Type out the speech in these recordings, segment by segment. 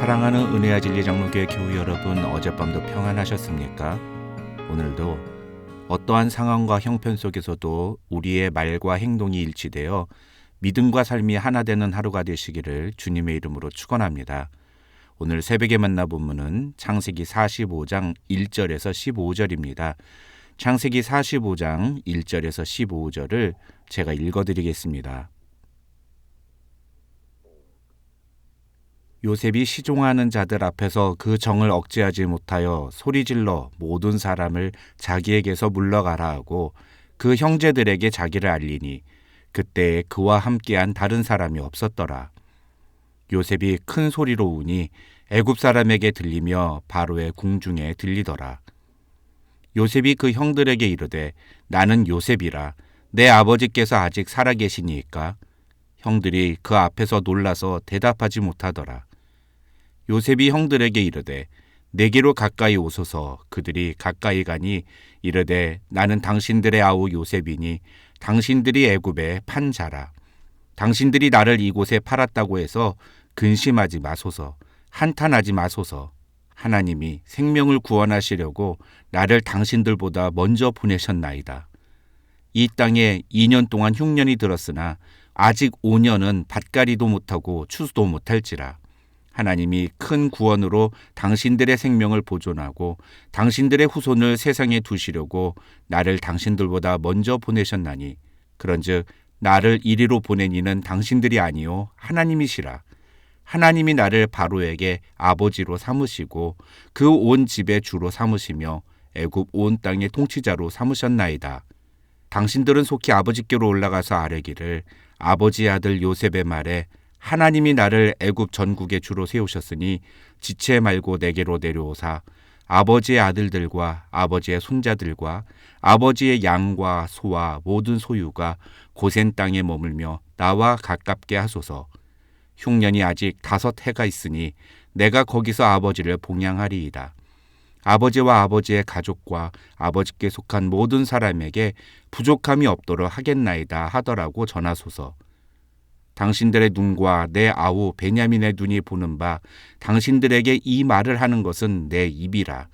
사랑하는 은혜와 진리 장로교회 교우 여러분, 어젯밤도 평안하셨습니까? 오늘도 어떠한 상황과 형편 속에서도 우리의 말과 행동이 일치되어 믿음과 삶이 하나 되는 하루가 되시기를 주님의 이름으로 축원합니다. 오늘 새벽에 만나 본문은 창세기 45장 1절에서 15절입니다. 창세기 45장 1절에서 15절을 제가 읽어드리겠습니다. 요셉이 시종하는 자들 앞에서 그 정을 억제하지 못하여 소리질러 모든 사람을 자기에게서 물러가라 하고 그 형제들에게 자기를 알리니 그때에 그와 함께한 다른 사람이 없었더라. 요셉이 큰 소리로 우니 애굽 사람에게 들리며 바로의 궁중에 들리더라. 요셉이 그 형들에게 이르되 나는 요셉이라. 내 아버지께서 아직 살아계시니이까? 형들이 그 앞에서 놀라서 대답하지 못하더라. 요셉이 형들에게 이르되 내게로 가까이 오소서. 그들이 가까이 가니 이르되 나는 당신들의 아우 요셉이니 당신들이 애굽에 판 자라. 당신들이 나를 이곳에 팔았다고 해서 근심하지 마소서. 한탄하지 마소서. 하나님이 생명을 구원하시려고 나를 당신들보다 먼저 보내셨나이다. 이 땅에 2년 동안 흉년이 들었으나 아직 5년은 밭갈이도 못하고 추수도 못할지라. 하나님이 큰 구원으로 당신들의 생명을 보존하고 당신들의 후손을 세상에 두시려고 나를 당신들보다 먼저 보내셨나니 그런즉 나를 이리로 보낸 이는 당신들이 아니요 하나님이시라. 하나님이 나를 바로에게 아버지로 삼으시고 그 온 집의 주로 삼으시며 애굽 온 땅의 통치자로 삼으셨나이다. 당신들은 속히 아버지께로 올라가서 아뢰기를 아버지의 아들 요셉의 말에 하나님이 나를 애굽 전국의 주로 세우셨으니 지체 말고 내게로 내려오사 아버지의 아들들과 아버지의 손자들과 아버지의 양과 소와 모든 소유가 고센 땅에 머물며 나와 가깝게 하소서. 흉년이 아직 5해가 있으니 내가 거기서 아버지를 봉양하리이다. 아버지와 아버지의 가족과 아버지께 속한 모든 사람에게 부족함이 없도록 하겠나이다 하더라고 전하소서. 당신들의 눈과 내 아우 베냐민의 눈이 보는 바 당신들에게 이 말을 하는 것은 내 입이라.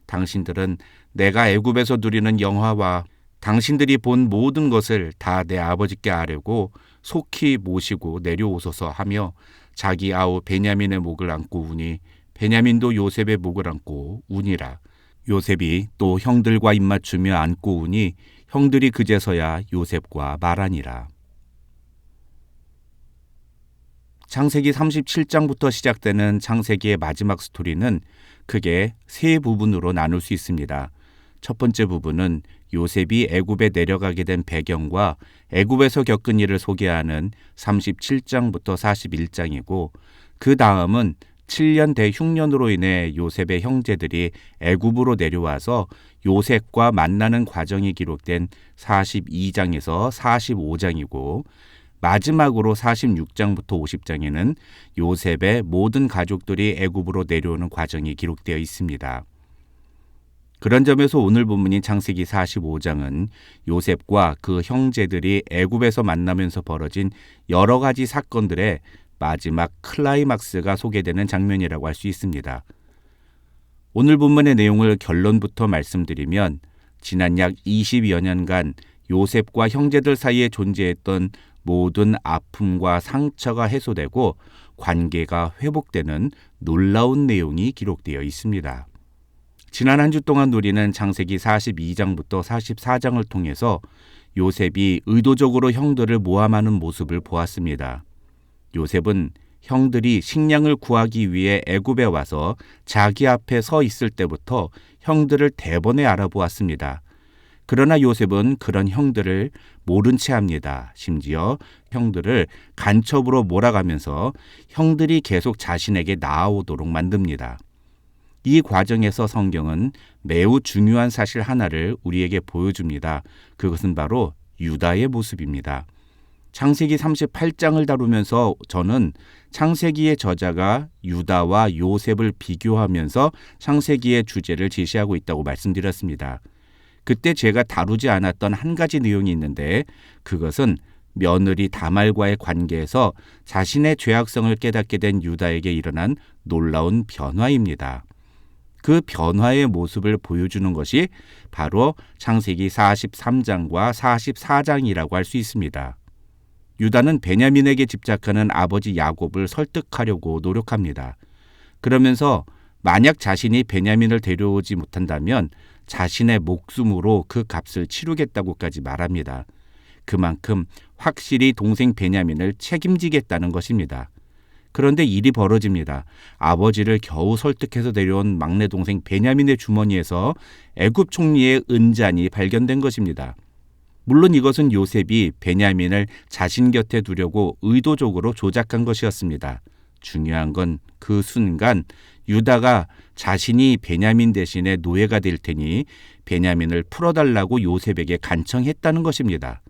당신들은 내가 애굽에서 누리는 영화와 당신들이 본 모든 것을 다 내 아버지께 아뢰고 속히 모시고 내려오소서 하며 자기 아우 베냐민의 목을 안고 우니 베냐민도 요셉의 목을 안고 우니라. 요셉이 또 형들과 입맞추며 안고 우니 형들이 그제서야 요셉과 말하니라. 창세기 37장부터 시작되는 창세기의 마지막 스토리는 크게 세 부분으로 나눌 수 있습니다. 첫 번째 부분은 요셉이 애굽에 내려가게 된 배경과 애굽에서 겪은 일을 소개하는 37장부터 41장이고 그 다음은 7년 대흉년으로 인해 요셉의 형제들이 애굽으로 내려와서 요셉과 만나는 과정이 기록된 42장에서 45장이고 마지막으로 46장부터 50장에는 요셉의 모든 가족들이 애굽으로 내려오는 과정이 기록되어 있습니다. 그런 점에서 오늘 본문인 창세기 45장은 요셉과 그 형제들이 애굽에서 만나면서 벌어진 여러 가지 사건들의 마지막 클라이막스가 소개되는 장면이라고 할 수 있습니다. 오늘 본문의 내용을 결론부터 말씀드리면 지난 약 20여 년간 요셉과 형제들 사이에 존재했던 모든 아픔과 상처가 해소되고 관계가 회복되는 놀라운 내용이 기록되어 있습니다. 지난 한 주 동안 우리는 창세기 42장부터 44장을 통해서 요셉이 의도적으로 형들을 모함하는 모습을 보았습니다. 요셉은 형들이 식량을 구하기 위해 애굽에 와서 자기 앞에 서 있을 때부터 형들을 대번에 알아보았습니다. 그러나 요셉은 그런 형들을 모른 채 합니다. 심지어 형들을 간첩으로 몰아가면서 형들이 계속 자신에게 나아오도록 만듭니다. 이 과정에서 성경은 매우 중요한 사실 하나를 우리에게 보여줍니다. 그것은 바로 유다의 모습입니다. 창세기 38장을 다루면서 저는 창세기의 저자가 유다와 요셉을 비교하면서 창세기의 주제를 제시하고 있다고 말씀드렸습니다. 그때 제가 다루지 않았던 한 가지 내용이 있는데 그것은 며느리 다말과의 관계에서 자신의 죄악성을 깨닫게 된 유다에게 일어난 놀라운 변화입니다. 그 변화의 모습을 보여주는 것이 바로 창세기 43장과 44장이라고 할 수 있습니다. 유다는 베냐민에게 집착하는 아버지 야곱을 설득하려고 노력합니다. 그러면서 만약 자신이 베냐민을 데려오지 못한다면 자신의 목숨으로 그 값을 치르겠다고까지 말합니다. 그만큼 확실히 동생 베냐민을 책임지겠다는 것입니다. 그런데 일이 벌어집니다. 아버지를 겨우 설득해서 데려온 막내 동생 베냐민의 주머니에서 애굽 총리의 은잔이 발견된 것입니다. 물론 이것은 요셉이 베냐민을 자신 곁에 두려고 의도적으로 조작한 것이었습니다. 중요한 건 그 순간 유다가 자신이 베냐민 대신에 노예가 될 테니 베냐민을 풀어달라고 요셉에게 간청했다는 것입니다.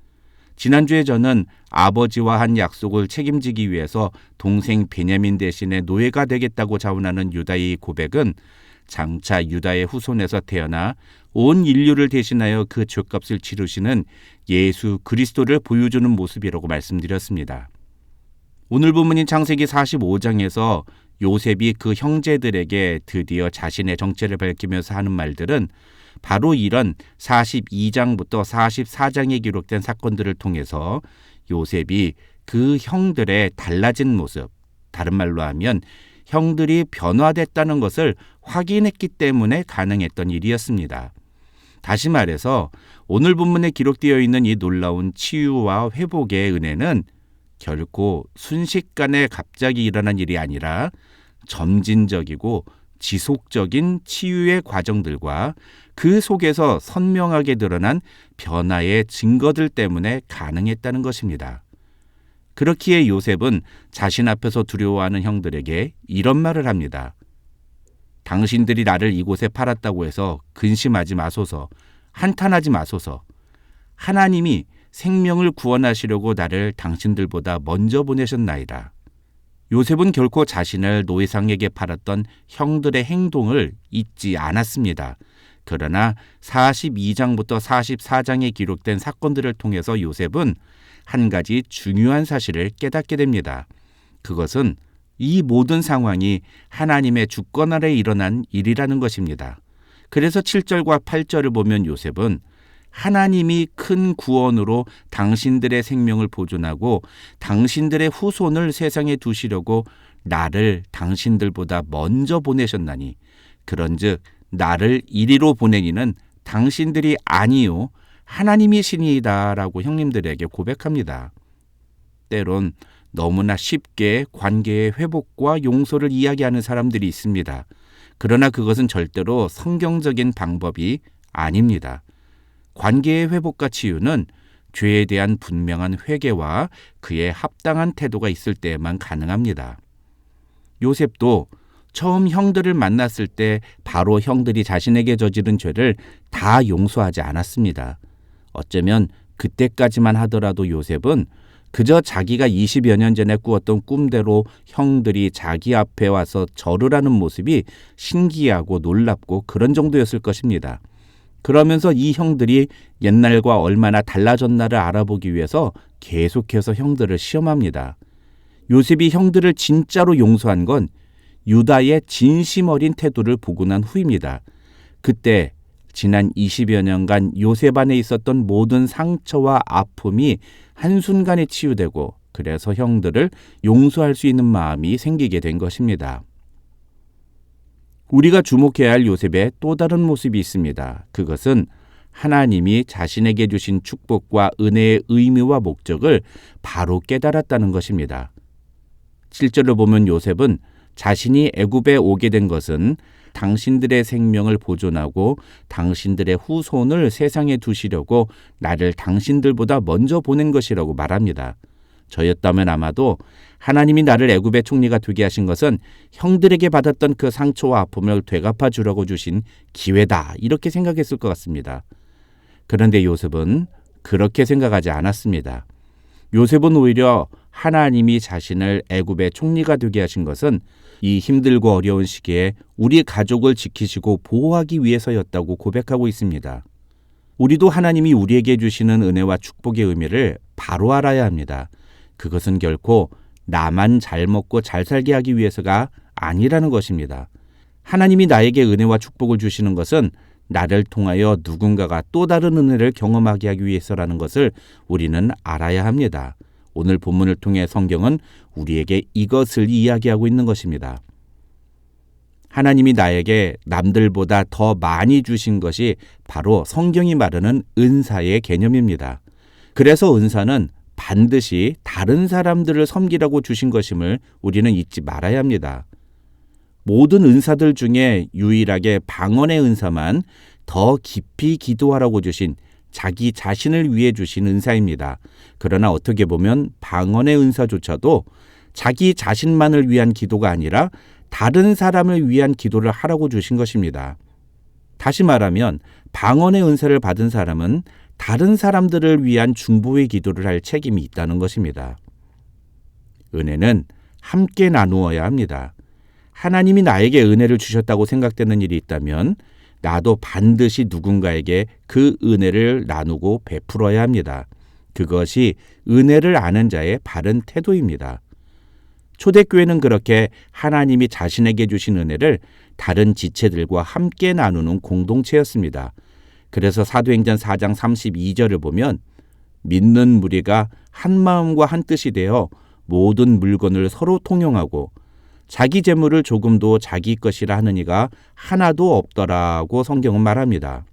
지난주에 저는 아버지와 한 약속을 책임지기 위해서 동생 베냐민 대신에 노예가 되겠다고 자원하는 유다의 고백은 장차 유다의 후손에서 태어나 온 인류를 대신하여 그 죄값을 치르시는 예수 그리스도를 보여주는 모습이라고 말씀드렸습니다. 오늘 본문인 창세기 45장에서 요셉이 그 형제들에게 드디어 자신의 정체를 밝히면서 하는 말들은 바로 이런 42장부터 44장에 기록된 사건들을 통해서 요셉이 그 형들의 달라진 모습, 다른 말로 하면 형들이 변화됐다는 것을 확인했기 때문에 가능했던 일이었습니다. 다시 말해서 오늘 본문에 기록되어 있는 이 놀라운 치유와 회복의 은혜는 결코 순식간에 갑자기 일어난 일이 아니라 점진적이고 지속적인 치유의 과정들과 그 속에서 선명하게 드러난 변화의 증거들 때문에 가능했다는 것입니다. 그렇기에 요셉은 자신 앞에서 두려워하는 형들에게 이런 말을 합니다. 당신들이 나를 이곳에 팔았다고 해서 근심하지 마소서, 한탄하지 마소서. 하나님이 생명을 구원하시려고 나를 당신들보다 먼저 보내셨나이다. 요셉은 결코 자신을 노예상에게 팔았던 형들의 행동을 잊지 않았습니다. 그러나 42장부터 44장에 기록된 사건들을 통해서 요셉은 한 가지 중요한 사실을 깨닫게 됩니다. 그것은 이 모든 상황이 하나님의 주권 아래 일어난 일이라는 것입니다. 그래서 7절과 8절을 보면 요셉은 하나님이 큰 구원으로 당신들의 생명을 보존하고 당신들의 후손을 세상에 두시려고 나를 당신들보다 먼저 보내셨나니 그런즉 나를 이리로 보내기는 당신들이 아니요 하나님이 신이다라고 형님들에게 고백합니다. 때론 너무나 쉽게 관계의 회복과 용서를 이야기하는 사람들이 있습니다. 그러나 그것은 절대로 성경적인 방법이 아닙니다. 관계의 회복과 치유는 죄에 대한 분명한 회개와 그의 합당한 태도가 있을 때에만 가능합니다. 요셉도 처음 형들을 만났을 때 바로 형들이 자신에게 저지른 죄를 다 용서하지 않았습니다. 어쩌면 그때까지만 하더라도 요셉은 그저 자기가 20여 년 전에 꾸었던 꿈대로 형들이 자기 앞에 와서 절을 하는 모습이 신기하고 놀랍고 그런 정도였을 것입니다. 그러면서 이 형들이 옛날과 얼마나 달라졌나를 알아보기 위해서 계속해서 형들을 시험합니다. 요셉이 형들을 진짜로 용서한 건 유다의 진심 어린 태도를 보고 난 후입니다. 그때 지난 20여 년간 요셉 안에 있었던 모든 상처와 아픔이 한순간에 치유되고 그래서 형들을 용서할 수 있는 마음이 생기게 된 것입니다. 우리가 주목해야 할 요셉의 또 다른 모습이 있습니다. 그것은 하나님이 자신에게 주신 축복과 은혜의 의미와 목적을 바로 깨달았다는 것입니다. 7절을 보면 요셉은 자신이 애굽에 오게 된 것은 당신들의 생명을 보존하고 당신들의 후손을 세상에 두시려고 나를 당신들보다 먼저 보낸 것이라고 말합니다. 저였다면 아마도 하나님이 나를 애굽의 총리가 되게 하신 것은 형들에게 받았던 그 상처와 아픔을 되갚아 주려고 주신 기회다 이렇게 생각했을 것 같습니다. 그런데 요셉은 그렇게 생각하지 않았습니다. 요셉은 오히려 하나님이 자신을 애굽의 총리가 되게 하신 것은 이 힘들고 어려운 시기에 우리 가족을 지키시고 보호하기 위해서였다고 고백하고 있습니다. 우리도 하나님이 우리에게 주시는 은혜와 축복의 의미를 바로 알아야 합니다. 그것은 결코 나만 잘 먹고 잘 살게 하기 위해서가 아니라는 것입니다. 하나님이 나에게 은혜와 축복을 주시는 것은 나를 통하여 누군가가 또 다른 은혜를 경험하게 하기 위해서라는 것을 우리는 알아야 합니다. 오늘 본문을 통해 성경은 우리에게 이것을 이야기하고 있는 것입니다. 하나님이 나에게 남들보다 더 많이 주신 것이 바로 성경이 말하는 은사의 개념입니다. 그래서 은사는 반드시 다른 사람들을 섬기라고 주신 것임을 우리는 잊지 말아야 합니다. 모든 은사들 중에 유일하게 방언의 은사만 더 깊이 기도하라고 주신 자기 자신을 위해 주신 은사입니다. 그러나 어떻게 보면 방언의 은사조차도 자기 자신만을 위한 기도가 아니라 다른 사람을 위한 기도를 하라고 주신 것입니다. 다시 말하면 방언의 은사를 받은 사람은 다른 사람들을 위한 중보의 기도를 할 책임이 있다는 것입니다. 은혜는 함께 나누어야 합니다. 하나님이 나에게 은혜를 주셨다고 생각되는 일이 있다면 나도 반드시 누군가에게 그 은혜를 나누고 베풀어야 합니다. 그것이 은혜를 아는 자의 바른 태도입니다. 초대교회는 그렇게 하나님이 자신에게 주신 은혜를 다른 지체들과 함께 나누는 공동체였습니다. 그래서 사도행전 4장 32절을 보면 믿는 무리가 한 마음과 한 뜻이 되어 모든 물건을 서로 통용하고 자기 재물을 조금도 자기 것이라 하는 이가 하나도 없더라고 성경은 말합니다.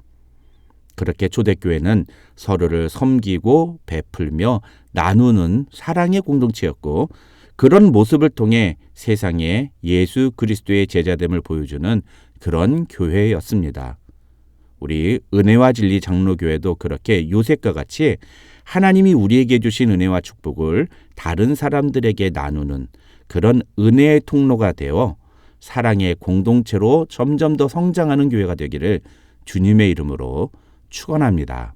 그렇게 초대교회는 서로를 섬기고 베풀며 나누는 사랑의 공동체였고 그런 모습을 통해 세상에 예수 그리스도의 제자됨을 보여주는 그런 교회였습니다. 우리 은혜와 진리 장로교회도 그렇게 요셉과 같이 하나님이 우리에게 주신 은혜와 축복을 다른 사람들에게 나누는 그런 은혜의 통로가 되어 사랑의 공동체로 점점 더 성장하는 교회가 되기를 주님의 이름으로 축원합니다.